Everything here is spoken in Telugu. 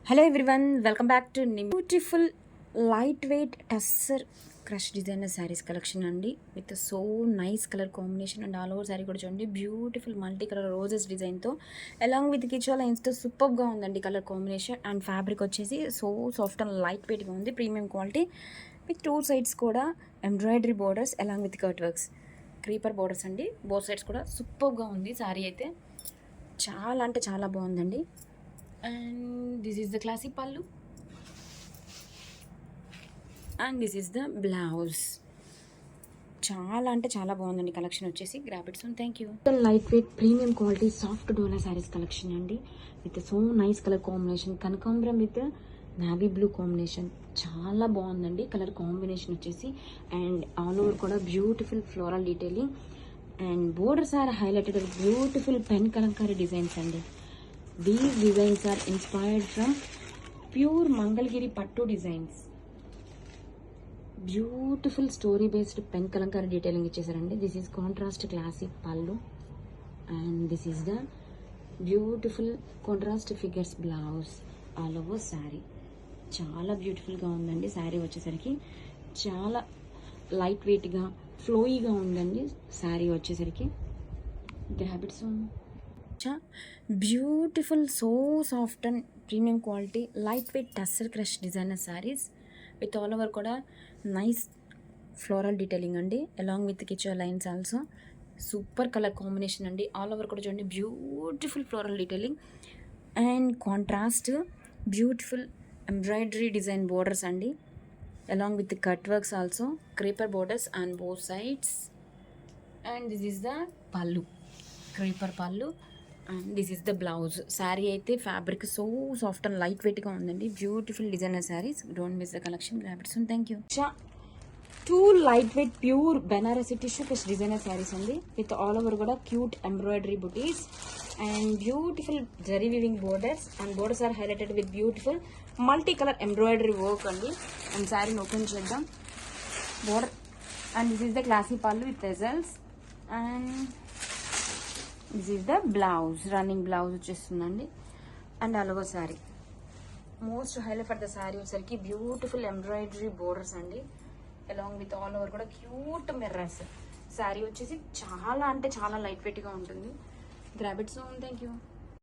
Hello everyone, welcome back to beautiful lightweight tussar crush designer sarees collection andi with a so nice color combination and all over saree kuda chudandi beautiful multi color roses design tho along with kichwa lines tho superb ga undandi color combination and fabric vachesi so soft and lightweight ga undi premium quality with two sides kuda embroidery borders along with cut works creeper borders andi both sides kuda superb ga undi saree aithe చాలా అంటే చాలా బాగుందండి. And this is the classic pallu and this is the blouse. చాలా అంటే చాలా బాగుందండి కలెక్షన్ వచ్చేసి. Grab it soon. Thank you. Light weight premium quality soft dola saris collection అండి with so nice colour combination. Kanakambaram with navy blue combination చాలా బాగుందండి కలర్ కాంబినేషన్ వచ్చేసి. అండ్ ఆల్ ఓవర్ కూడా beautiful floral detailing and borders are highlighted with beautiful pen kalamkari designs అండి. These designs are inspired from pure Mangalgiri Pattu designs. Beautiful story based pen kalankari detailing ichesarandi. This is contrast classic pallu and this is the beautiful contrast figures blouse all over saree. చాలా బ్యూటిఫుల్గా ఉందండి శారీ వచ్చేసరికి. చాలా లైట్ వెయిట్గా ఫ్లోయిగా ఉందండి శారీ వచ్చేసరికి. Grab it soon. Beautiful so soft and premium quality light weight tussar crush designer saris with all over కూడా నైస్ ఫ్లోరల్ డీటెయిలింగ్ అండి అలాంగ్ విత్ కిచో lines also. Super colour combination అండి. ఆల్ ఓవర్ కూడా చూడండి beautiful floral detailing and contrast beautiful embroidery design borders అండి along with cut works also creeper borders on both sides. And this is the pallu creeper pallu and this is the blouse. Sari అయితే fabric so soft and light వెయిట్గా ఉందండి. Beautiful designer saris. Don't miss the collection. Grab it soon. Thank you. Too light weight pure Banarasi tissue plus designer saris అండి విత్ ఆల్ ఓవర్ కూడా cute embroidery butis and beautiful zari weaving borders and borders are highlighted with beautiful multi colour embroidery work అండి. అండ్ శారీని ఓపెన్ చేద్దాం. Border and this is the classy pallu with రెజల్స్ and this is the blouse. Running blouse వచ్చేస్తుందండి and all over sari. Most highlight for the sari వచ్చేసరికి బ్యూటిఫుల్ ఎంబ్రాయిడరీ బోర్డర్స్ అండి అలాంగ్ విత్ ఆల్ ఓవర్ కూడా క్యూట్ మిర్రర్స్. శారీ వచ్చేసి చాలా అంటే చాలా లైట్ వెయిట్గా ఉంటుంది. Grab it soon. Thank you.